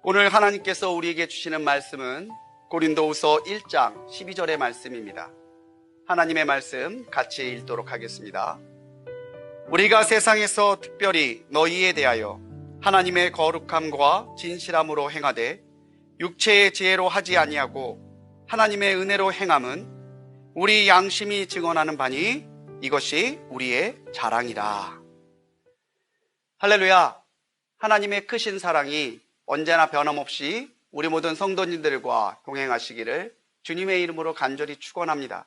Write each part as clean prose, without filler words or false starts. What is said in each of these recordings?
오늘 하나님께서 우리에게 주시는 말씀은 고린도후서 1장 12절의 말씀입니다. 하나님의 말씀 같이 읽도록 하겠습니다. 우리가 세상에서 특별히 너희에 대하여 하나님의 거룩함과 진실함으로 행하되 육체의 지혜로 하지 아니하고 하나님의 은혜로 행함은 우리 양심이 증언하는 바니 이것이 우리의 자랑이라. 할렐루야. 하나님의 크신 사랑이 언제나 변함없이 우리 모든 성도님들과 동행하시기를 주님의 이름으로 간절히 축원합니다.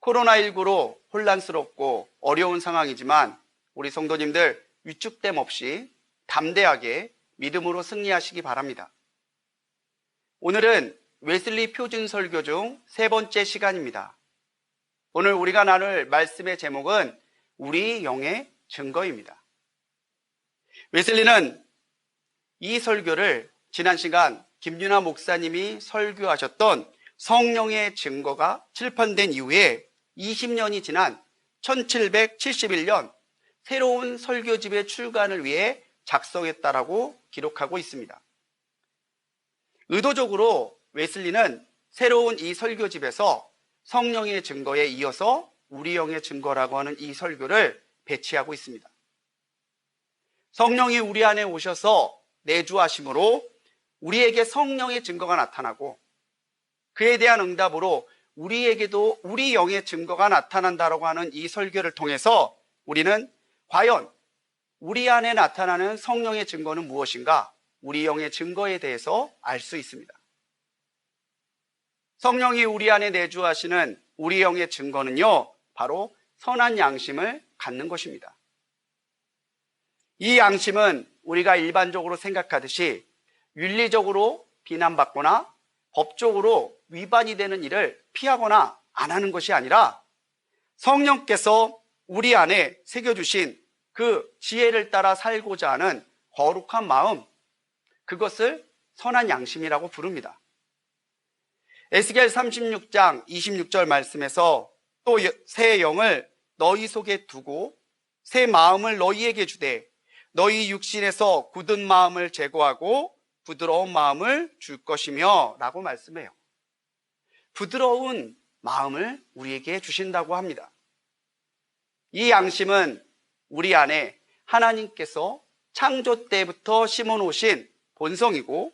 코로나19로 혼란스럽고 어려운 상황이지만 우리 성도님들 위축됨 없이 담대하게 믿음으로 승리하시기 바랍니다. 오늘은 웨슬리 표준 설교 중 세 번째 시간입니다. 오늘 우리가 나눌 말씀의 제목은 우리 영의 증거입니다. 웨슬리는 이 설교를 지난 시간 김윤아 목사님이 설교하셨던 성령의 증거가 출판된 이후에 20년이 지난 1771년 새로운 설교집의 출간을 위해 작성했다라고 기록하고 있습니다. 의도적으로 웨슬리는 새로운 이 설교집에서 성령의 증거에 이어서 우리 영의 증거라고 하는 이 설교를 배치하고 있습니다. 성령이 우리 안에 오셔서 내주하심으로 우리에게 성령의 증거가 나타나고 그에 대한 응답으로 우리에게도 우리 영의 증거가 나타난다라고 하는 이 설교를 통해서 우리는 과연 우리 안에 나타나는 성령의 증거는 무엇인가? 우리 영의 증거에 대해서 알 수 있습니다. 성령이 우리 안에 내주하시는 우리 영의 증거는요, 바로 선한 양심을 갖는 것입니다. 이 양심은 우리가 일반적으로 생각하듯이 윤리적으로 비난받거나 법적으로 위반이 되는 일을 피하거나 안 하는 것이 아니라 성령께서 우리 안에 새겨주신 그 지혜를 따라 살고자 하는 거룩한 마음, 그것을 선한 양심이라고 부릅니다. 에스겔 36장 26절 말씀에서 또 새 영을 너희 속에 두고 새 마음을 너희에게 주되 너희 육신에서 굳은 마음을 제거하고 부드러운 마음을 줄 것이며 라고 말씀해요. 부드러운 마음을 우리에게 주신다고 합니다. 이 양심은 우리 안에 하나님께서 창조 때부터 심어놓으신 본성이고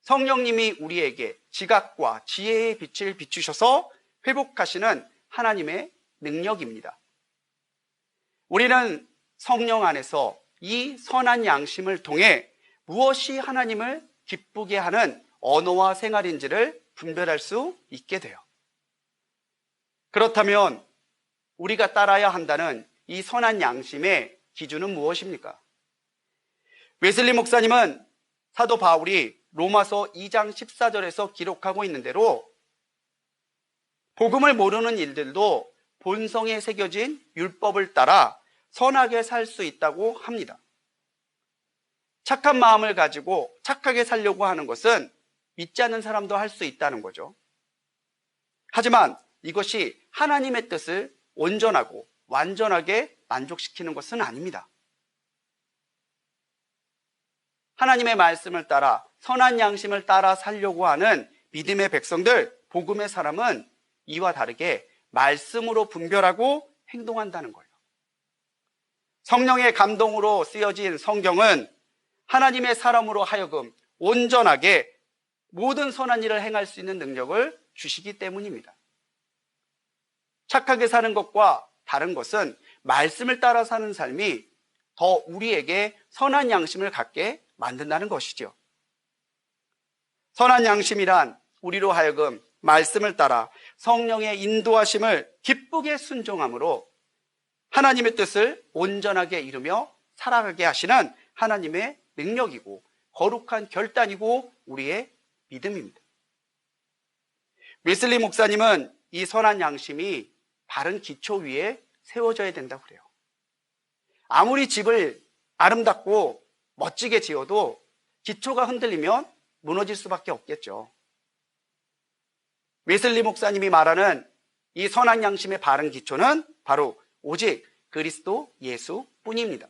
성령님이 우리에게 지각과 지혜의 빛을 비추셔서 회복하시는 하나님의 능력입니다. 우리는 성령 안에서 이 선한 양심을 통해 무엇이 하나님을 기쁘게 하는 언어와 생활인지를 분별할 수 있게 돼요. 그렇다면 우리가 따라야 한다는 이 선한 양심의 기준은 무엇입니까? 웨슬리 목사님은 사도 바울이 로마서 2장 14절에서 기록하고 있는 대로 복음을 모르는 일들도 본성에 새겨진 율법을 따라 선하게 살 수 있다고 합니다. 착한 마음을 가지고 착하게 살려고 하는 것은 믿지 않는 사람도 할 수 있다는 거죠. 하지만 이것이 하나님의 뜻을 온전하고 완전하게 만족시키는 것은 아닙니다. 하나님의 말씀을 따라 선한 양심을 따라 살려고 하는 믿음의 백성들, 복음의 사람은 이와 다르게 말씀으로 분별하고 행동한다는 거예요. 성령의 감동으로 쓰여진 성경은 하나님의 사람으로 하여금 온전하게 모든 선한 일을 행할 수 있는 능력을 주시기 때문입니다. 착하게 사는 것과 다른 것은 말씀을 따라 사는 삶이 더 우리에게 선한 양심을 갖게 만든다는 것이죠. 선한 양심이란 우리로 하여금 말씀을 따라 성령의 인도하심을 기쁘게 순종함으로 하나님의 뜻을 온전하게 이루며 살아가게 하시는 하나님의 능력이고 거룩한 결단이고 우리의 믿음입니다. 웨슬리 목사님은 이 선한 양심이 바른 기초 위에 세워져야 된다고 그래요. 아무리 집을 아름답고 멋지게 지어도 기초가 흔들리면 무너질 수밖에 없겠죠. 웨슬리 목사님이 말하는 이 선한 양심의 바른 기초는 바로 오직 그리스도 예수뿐입니다.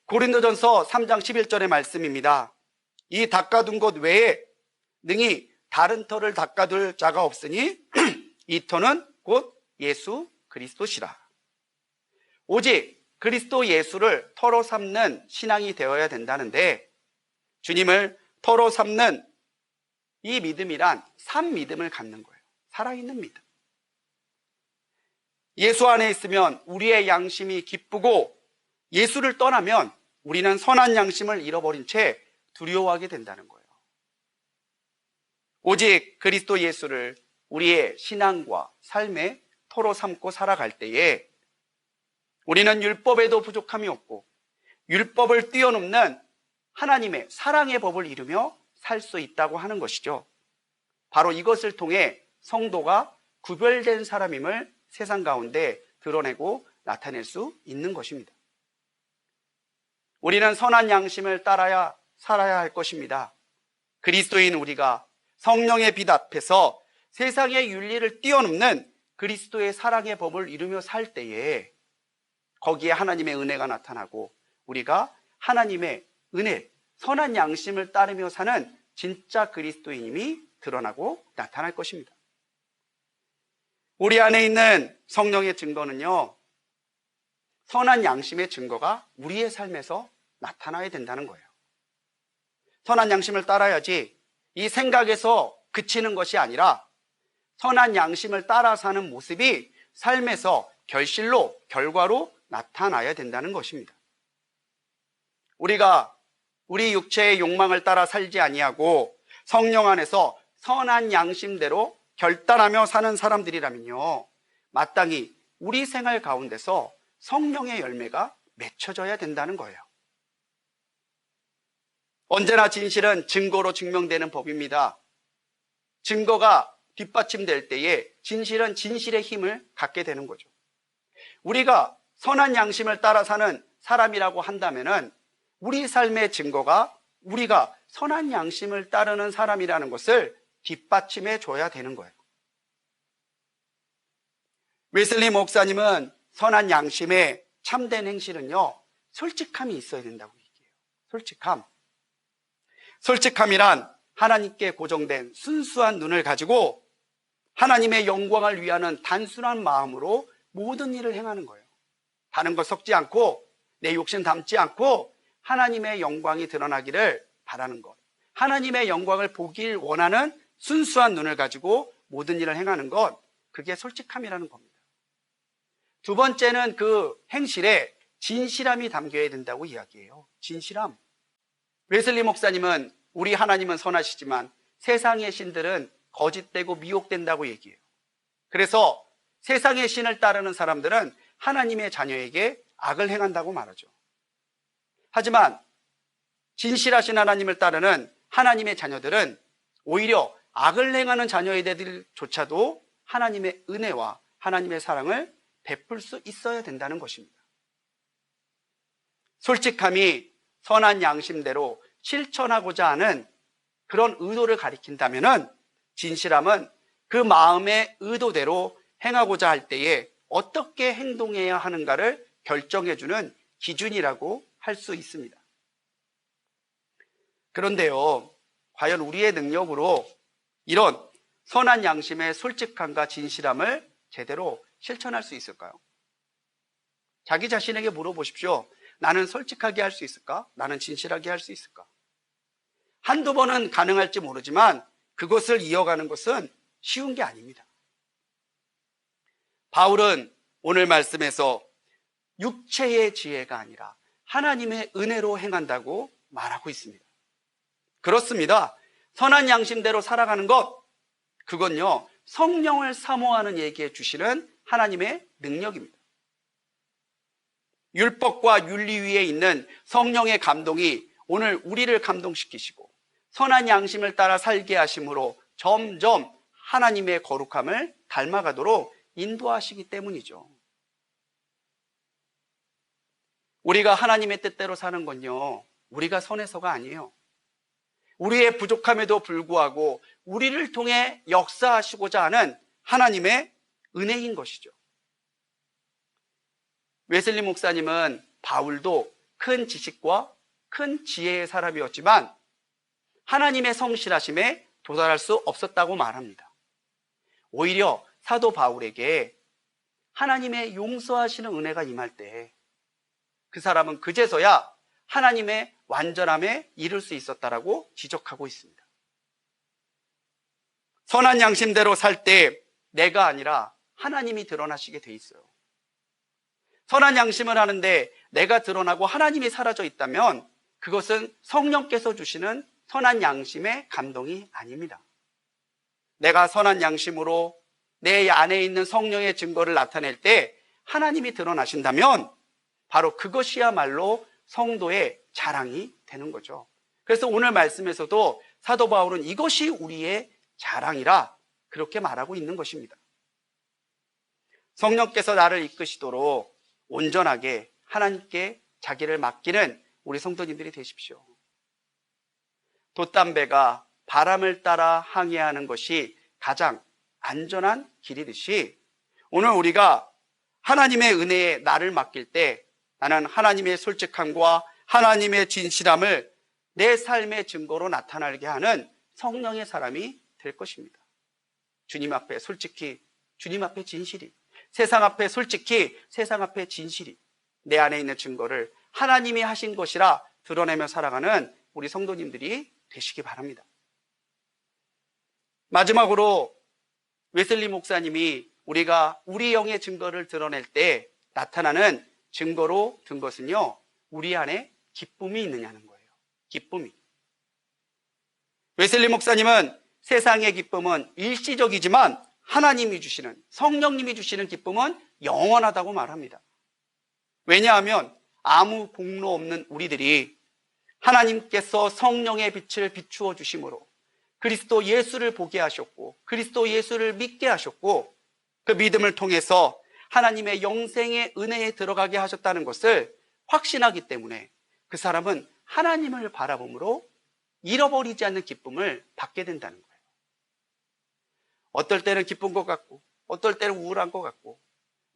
고린도전서 3장 11절의 말씀입니다. 이 닦아둔 것 외에 능히 다른 터를 닦아둘 자가 없으니 이 터는 곧 예수 그리스도시라. 오직 그리스도 예수를 터로 삼는 신앙이 되어야 된다는데, 주님을 터로 삼는 이 믿음이란 산 믿음을 갖는 거예요. 살아있는 믿음. 예수 안에 있으면 우리의 양심이 기쁘고, 예수를 떠나면 우리는 선한 양심을 잃어버린 채 두려워하게 된다는 거예요. 오직 그리스도 예수를 우리의 신앙과 삶의 터로 삼고 살아갈 때에 우리는 율법에도 부족함이 없고 율법을 뛰어넘는 하나님의 사랑의 법을 이루며 살 수 있다고 하는 것이죠. 바로 이것을 통해 성도가 구별된 사람임을 세상 가운데 드러내고 나타낼 수 있는 것입니다. 우리는 선한 양심을 따라야 살아야 할 것입니다. 그리스도인 우리가 성령의 빛 앞에서 세상의 윤리를 뛰어넘는 그리스도의 사랑의 법을 이루며 살 때에 거기에 하나님의 은혜가 나타나고 우리가 하나님의 은혜, 선한 양심을 따르며 사는 진짜 그리스도인임이 드러나고 나타날 것입니다. 우리 안에 있는 성령의 증거는요, 선한 양심의 증거가 우리의 삶에서 나타나야 된다는 거예요. 선한 양심을 따라야지 이 생각에서 그치는 것이 아니라 선한 양심을 따라 사는 모습이 삶에서 결실로, 결과로 나타나야 된다는 것입니다. 우리가 우리 육체의 욕망을 따라 살지 아니하고 성령 안에서 선한 양심대로 결단하며 사는 사람들이라면요, 마땅히 우리 생활 가운데서 성령의 열매가 맺혀져야 된다는 거예요. 언제나 진실은 증거로 증명되는 법입니다. 증거가 뒷받침될 때에 진실은 진실의 힘을 갖게 되는 거죠. 우리가 선한 양심을 따라 사는 사람이라고 한다면은 우리 삶의 증거가 우리가 선한 양심을 따르는 사람이라는 것을 뒷받침해 줘야 되는 거예요. 웨슬리 목사님은 선한 양심의 참된 행실은요, 솔직함이 있어야 된다고 얘기해요. 솔직함. 솔직함이란 하나님께 고정된 순수한 눈을 가지고 하나님의 영광을 위하는 단순한 마음으로 모든 일을 행하는 거예요. 다른 것 섞지 않고 내 욕심 담지 않고 하나님의 영광이 드러나기를 바라는 것, 하나님의 영광을 보길 원하는 순수한 눈을 가지고 모든 일을 행하는 것, 그게 솔직함이라는 겁니다. 두 번째는 그 행실에 진실함이 담겨야 된다고 이야기해요. 진실함. 웨슬리 목사님은 우리 하나님은 선하시지만 세상의 신들은 거짓되고 미혹된다고 얘기해요. 그래서 세상의 신을 따르는 사람들은 하나님의 자녀에게 악을 행한다고 말하죠. 하지만 진실하신 하나님을 따르는 하나님의 자녀들은 오히려 악을 행하는 자녀들조차도 하나님의 은혜와 하나님의 사랑을 베풀 수 있어야 된다는 것입니다. 솔직함이 선한 양심대로 실천하고자 하는 그런 의도를 가리킨다면은, 진실함은 그 마음의 의도대로 행하고자 할 때에 어떻게 행동해야 하는가를 결정해주는 기준이라고 할 수 있습니다. 그런데요, 과연 우리의 능력으로 이런 선한 양심의 솔직함과 진실함을 제대로 실천할 수 있을까요? 자기 자신에게 물어보십시오. 나는 솔직하게 할 수 있을까? 나는 진실하게 할 수 있을까? 한두 번은 가능할지 모르지만 그것을 이어가는 것은 쉬운 게 아닙니다. 바울은 오늘 말씀에서 육체의 지혜가 아니라 하나님의 은혜로 행한다고 말하고 있습니다. 그렇습니다. 선한 양심대로 살아가는 것, 그건요, 성령을 사모하는 얘기해 주시는 하나님의 능력입니다. 율법과 윤리 위에 있는 성령의 감동이 오늘 우리를 감동시키시고 선한 양심을 따라 살게 하심으로 점점 하나님의 거룩함을 닮아가도록 인도하시기 때문이죠. 우리가 하나님의 뜻대로 사는 건요, 우리가 선해서가 아니에요. 우리의 부족함에도 불구하고 우리를 통해 역사하시고자 하는 하나님의 은혜인 것이죠. 웨슬리 목사님은 바울도 큰 지식과 큰 지혜의 사람이었지만 하나님의 성실하심에 도달할 수 없었다고 말합니다. 오히려 사도 바울에게 하나님의 용서하시는 은혜가 임할 때 그 사람은 그제서야 하나님의 완전함에 이를 수 있었다라고 지적하고 있습니다. 선한 양심대로 살 때 내가 아니라 하나님이 드러나시게 돼 있어요. 선한 양심을 하는데 내가 드러나고 하나님이 사라져 있다면 그것은 성령께서 주시는 선한 양심의 감동이 아닙니다. 내가 선한 양심으로 내 안에 있는 성령의 증거를 나타낼 때 하나님이 드러나신다면 바로 그것이야말로 성도의 자랑이 되는 거죠. 그래서 오늘 말씀에서도 사도 바울은 이것이 우리의 자랑이라 그렇게 말하고 있는 것입니다. 성령께서 나를 이끄시도록 온전하게 하나님께 자기를 맡기는 우리 성도님들이 되십시오. 돛담배가 바람을 따라 항해하는 것이 가장 안전한 길이듯이 오늘 우리가 하나님의 은혜에 나를 맡길 때 나는 하나님의 솔직함과 하나님의 진실함을 내 삶의 증거로 나타나게 하는 성령의 사람이 될 것입니다. 주님 앞에 솔직히, 주님 앞에 진실이, 세상 앞에 솔직히, 세상 앞에 진실이 내 안에 있는 증거를 하나님이 하신 것이라 드러내며 살아가는 우리 성도님들이 되시기 바랍니다. 마지막으로 웨슬리 목사님이 우리가 우리 영의 증거를 드러낼 때 나타나는 증거로 든 것은요, 우리 안에 기쁨이 있느냐는 거예요. 기쁨이. 웨슬리 목사님은 세상의 기쁨은 일시적이지만 하나님이 주시는, 성령님이 주시는 기쁨은 영원하다고 말합니다. 왜냐하면 아무 공로 없는 우리들이 하나님께서 성령의 빛을 비추어 주심으로 그리스도 예수를 보게 하셨고 그리스도 예수를 믿게 하셨고 그 믿음을 통해서 하나님의 영생의 은혜에 들어가게 하셨다는 것을 확신하기 때문에 그 사람은 하나님을 바라봄으로 잃어버리지 않는 기쁨을 받게 된다는 거예요. 어떨 때는 기쁜 것 같고 어떨 때는 우울한 것 같고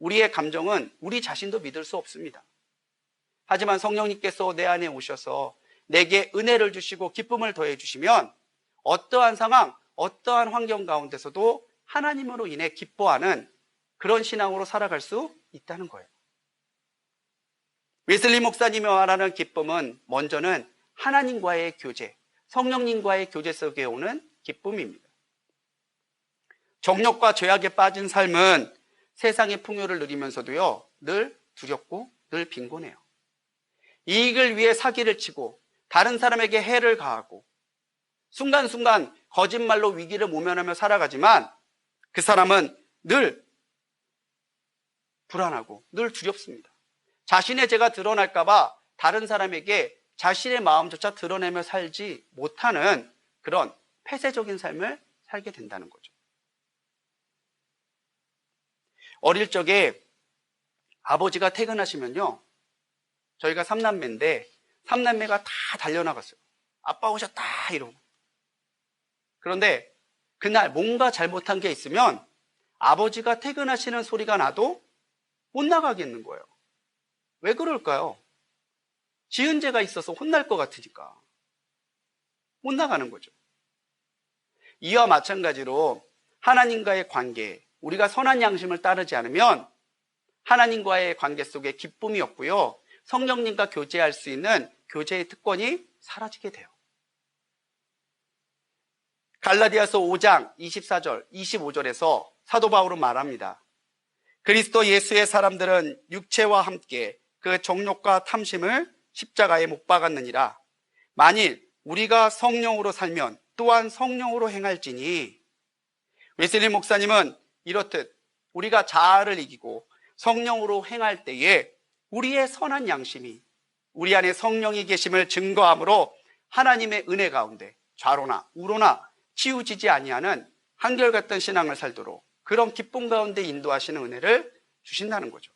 우리의 감정은 우리 자신도 믿을 수 없습니다. 하지만 성령님께서 내 안에 오셔서 내게 은혜를 주시고 기쁨을 더해 주시면 어떠한 상황, 어떠한 환경 가운데서도 하나님으로 인해 기뻐하는 그런 신앙으로 살아갈 수 있다는 거예요. 웨슬리 목사님이 말하는 기쁨은 먼저는 하나님과의 교제, 성령님과의 교제 속에 오는 기쁨입니다. 정욕과 죄악에 빠진 삶은 세상의 풍요를 누리면서도요, 늘 두렵고 늘 빈곤해요. 이익을 위해 사기를 치고 다른 사람에게 해를 가하고 순간순간 거짓말로 위기를 모면하며 살아가지만 그 사람은 늘 불안하고 늘 두렵습니다. 자신의 죄가 드러날까 봐 다른 사람에게 자신의 마음조차 드러내며 살지 못하는 그런 폐쇄적인 삶을 살게 된다는 거죠. 어릴 적에 아버지가 퇴근하시면요, 저희가 3남매인데 3남매가 다 달려나갔어요. 아빠 오셨다 이러고. 그런데 그날 뭔가 잘못한 게 있으면 아버지가 퇴근하시는 소리가 나도 못 나가겠는 거예요. 왜 그럴까요? 지은 죄가 있어서 혼날 것 같으니까 못 나가는 거죠. 이와 마찬가지로 하나님과의 관계, 우리가 선한 양심을 따르지 않으면 하나님과의 관계 속에 기쁨이 없고요, 성령님과 교제할 수 있는 교제의 특권이 사라지게 돼요. 갈라디아서 5장 24절, 25절에서 사도 바울은 말합니다. 그리스도 예수의 사람들은 육체와 함께 그 정욕과 탐심을 십자가에 못 박았느니라. 만일 우리가 성령으로 살면 또한 성령으로 행할지니. 웨슬리 목사님은 이렇듯 우리가 자아를 이기고 성령으로 행할 때에 우리의 선한 양심이 우리 안에 성령이 계심을 증거함으로 하나님의 은혜 가운데 좌로나 우로나 치우치지 아니하는 한결같은 신앙을 살도록 그런 기쁨 가운데 인도하시는 은혜를 주신다는 거죠.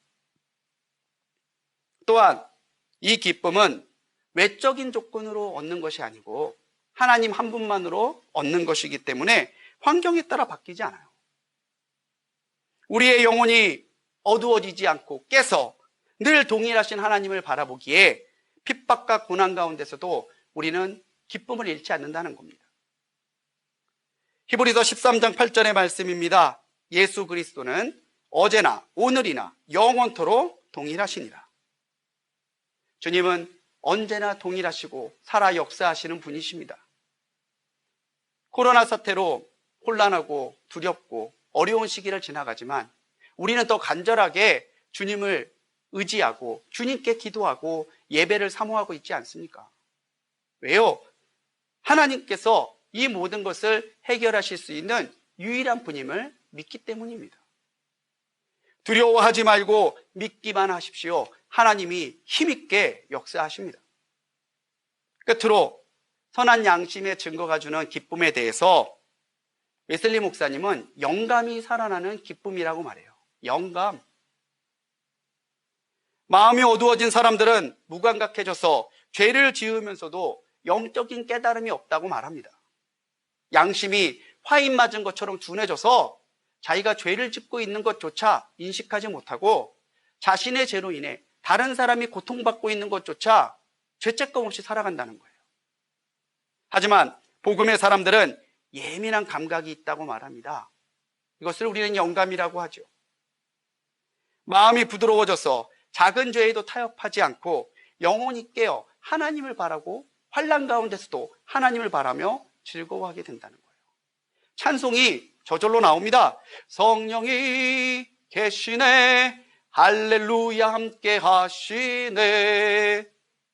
또한 이 기쁨은 외적인 조건으로 얻는 것이 아니고 하나님 한 분만으로 얻는 것이기 때문에 환경에 따라 바뀌지 않아요. 우리의 영혼이 어두워지지 않고 깨서 늘 동일하신 하나님을 바라보기에 핍박과 고난 가운데서도 우리는 기쁨을 잃지 않는다는 겁니다. 히브리서 13장 8절의 말씀입니다. 예수 그리스도는 어제나 오늘이나 영원토록 동일하시니라. 주님은 언제나 동일하시고 살아 역사하시는 분이십니다. 코로나 사태로 혼란하고 두렵고 어려운 시기를 지나가지만 우리는 더 간절하게 주님을 의지하고 주님께 기도하고 예배를 사모하고 있지 않습니까? 왜요? 하나님께서 이 모든 것을 해결하실 수 있는 유일한 분임을 믿기 때문입니다. 두려워하지 말고 믿기만 하십시오. 하나님이 힘있게 역사하십니다. 끝으로 선한 양심의 증거가 주는 기쁨에 대해서 웨슬리 목사님은 영감이 살아나는 기쁨이라고 말해요. 영감. 마음이 어두워진 사람들은 무감각해져서 죄를 지으면서도 영적인 깨달음이 없다고 말합니다. 양심이 화인 맞은 것처럼 둔해져서 자기가 죄를 짓고 있는 것조차 인식하지 못하고 자신의 죄로 인해 다른 사람이 고통받고 있는 것조차 죄책감 없이 살아간다는 거예요. 하지만 복음의 사람들은 예민한 감각이 있다고 말합니다. 이것을 우리는 영감이라고 하죠. 마음이 부드러워져서 작은 죄에도 타협하지 않고 영혼이 깨어 하나님을 바라고 환난 가운데서도 하나님을 바라며 즐거워하게 된다는 거예요. 찬송이 저절로 나옵니다. 성령이 계시네, 할렐루야 함께 하시네,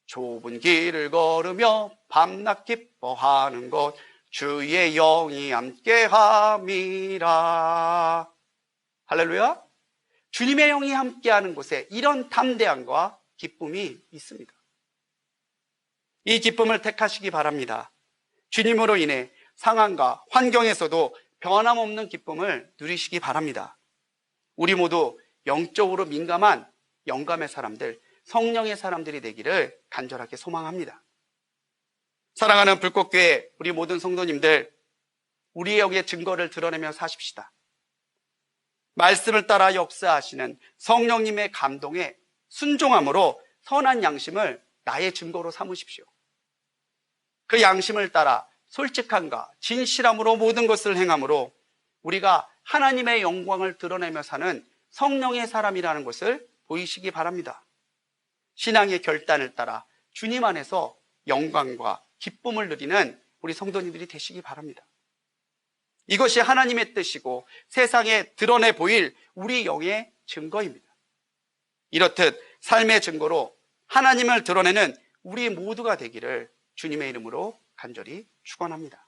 좁은 길을 걸으며 밤낮 기뻐하는 것 주의 영이 함께 함이라. 할렐루야. 주님의 영이 함께하는 곳에 이런 담대함과 기쁨이 있습니다. 이 기쁨을 택하시기 바랍니다. 주님으로 인해 상황과 환경에서도 변함없는 기쁨을 누리시기 바랍니다. 우리 모두 영적으로 민감한 영감의 사람들, 성령의 사람들이 되기를 간절하게 소망합니다. 사랑하는 불꽃교회 우리 모든 성도님들, 우리의 영의 증거를 드러내며 사십시다. 말씀을 따라 역사하시는 성령님의 감동에 순종함으로 선한 양심을 나의 증거로 삼으십시오. 그 양심을 따라 솔직함과 진실함으로 모든 것을 행함으로 우리가 하나님의 영광을 드러내며 사는 성령의 사람이라는 것을 보이시기 바랍니다. 신앙의 결단을 따라 주님 안에서 영광과 기쁨을 누리는 우리 성도님들이 되시기 바랍니다. 이것이 하나님의 뜻이고 세상에 드러내 보일 우리 영의 증거입니다. 이렇듯 삶의 증거로 하나님을 드러내는 우리 모두가 되기를 주님의 이름으로 간절히 축원합니다.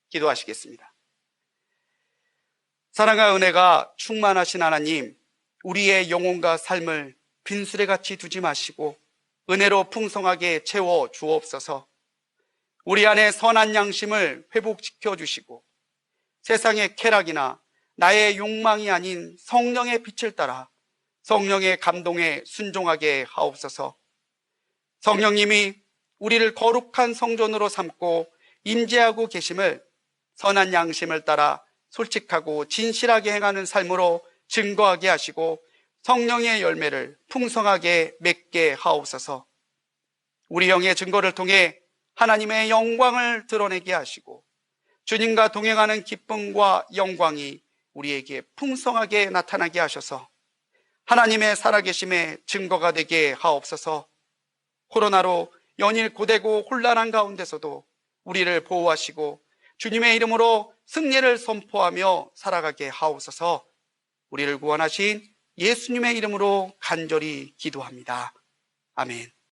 기도하시겠습니다. 사랑과 은혜가 충만하신 하나님, 우리의 영혼과 삶을 빈수레같이 두지 마시고 은혜로 풍성하게 채워 주옵소서. 우리 안에 선한 양심을 회복시켜 주시고 세상의 쾌락이나 나의 욕망이 아닌 성령의 빛을 따라 성령의 감동에 순종하게 하옵소서. 성령님이 우리를 거룩한 성전으로 삼고 임재하고 계심을 선한 양심을 따라 솔직하고 진실하게 행하는 삶으로 증거하게 하시고 성령의 열매를 풍성하게 맺게 하옵소서. 우리 영의 증거를 통해 하나님의 영광을 드러내게 하시고 주님과 동행하는 기쁨과 영광이 우리에게 풍성하게 나타나게 하셔서 하나님의 살아계심의 증거가 되게 하옵소서. 코로나로 연일 고되고 혼란한 가운데서도 우리를 보호하시고 주님의 이름으로 승리를 선포하며 살아가게 하옵소서. 우리를 구원하신 예수님의 이름으로 간절히 기도합니다. 아멘.